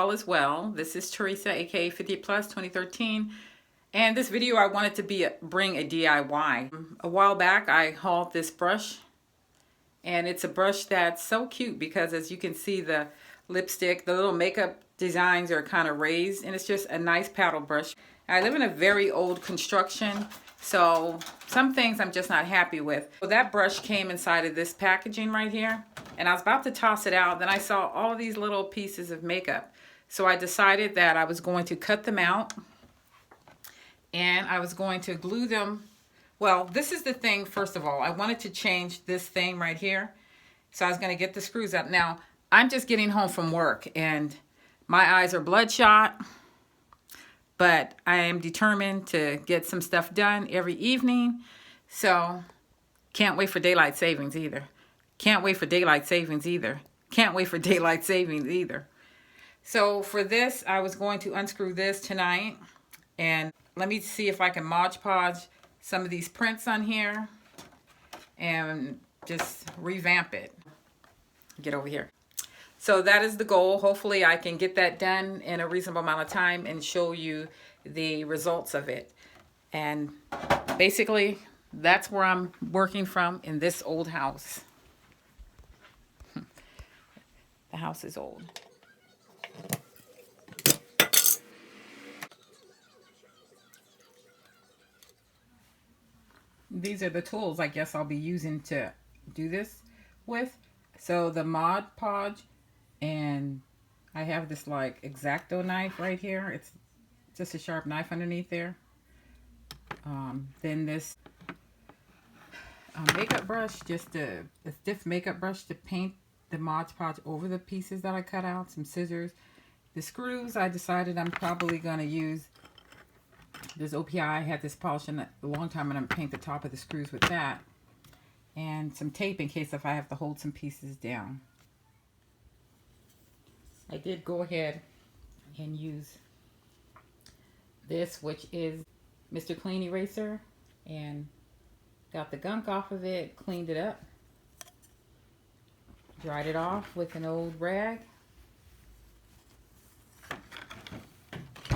all is well. This is Teresa, aka 50 Plus 2013. And this video I wanted to bring a DIY. A while back I hauled this brush. And it's a brush that's so cute because as you can see the lipstick, the little makeup designs are kind of raised. And it's just a nice paddle brush. I live in a very old construction. So some things I'm just not happy with. So that brush came inside of this packaging right here. And I was about to toss it out. Then I saw all these little pieces of makeup. So I decided that I was going to cut them out. And I was going to glue them. Well, this is the thing, first of all. I wanted to change this thing right here. So I was going to get the screws up. Now, I'm just getting home from work. And my eyes are bloodshot. But I am determined to get some stuff done every evening. So, can't wait for daylight savings either. Can't wait for daylight savings either. Can't wait for daylight savings either. So, for this, I was going to unscrew this tonight. And let me see if I can Mod Podge some of these prints on here. And just revamp it. Get over here. So that is the goal. Hopefully I can get that done in a reasonable amount of time and show you the results of it. And basically, that's where I'm working from in this old house. The house is old. These are the tools I guess I'll be using to do this with. So the Mod Podge. And I have this like X-Acto knife right here. It's just a sharp knife underneath there. Then this makeup brush, just a stiff makeup brush to paint the Mod Podge over the pieces that I cut out. Some scissors. The screws, I decided I'm probably going to use this OPI. I had this polish in a long time and I'm going to paint the top of the screws with that. And some tape in case if I have to hold some pieces down. I did go ahead and use this, which is Mr. Clean Eraser, and got the gunk off of it, cleaned it up, dried it off with an old rag.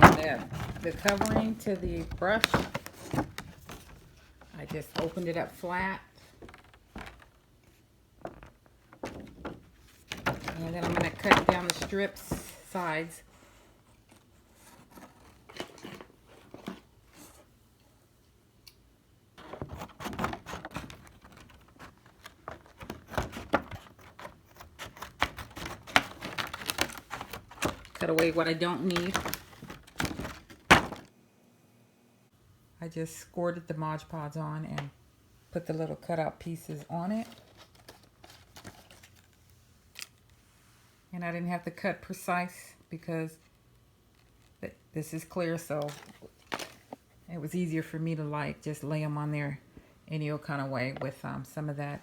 And the covering to the brush, I just opened it up flat. And then I'm going to cut down the strips, sides. Cut away what I don't need. I just squirted the Mod Podge on and put the little cutout pieces on it. And I didn't have to cut precise because this is clear, so it was easier for me to like just lay them on there any old kind of way with some of that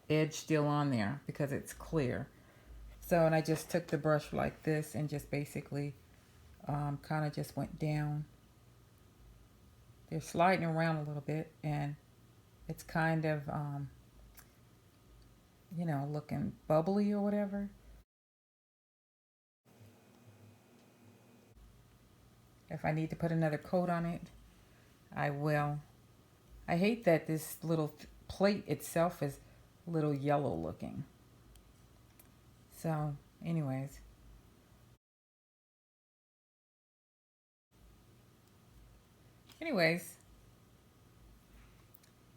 edge still on there because it's clear. So, and I just took the brush like this and just basically kind of just went down. They're sliding around a little bit and it's kind of you know, looking bubbly or whatever. If I need to put another coat on it, I will. I hate that this little plate itself is a little yellow looking. So, anyways.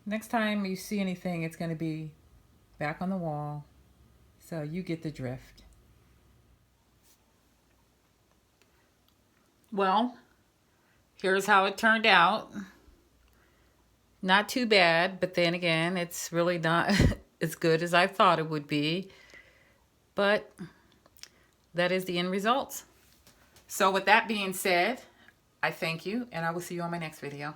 Next time you see anything, it's going to be back on the wall, so you get the drift. Well, here's how it turned out. Not too bad, but then again, it's really not as good as I thought it would be. But that is the end results. So with that being said, I thank you, and I will see you on my next video.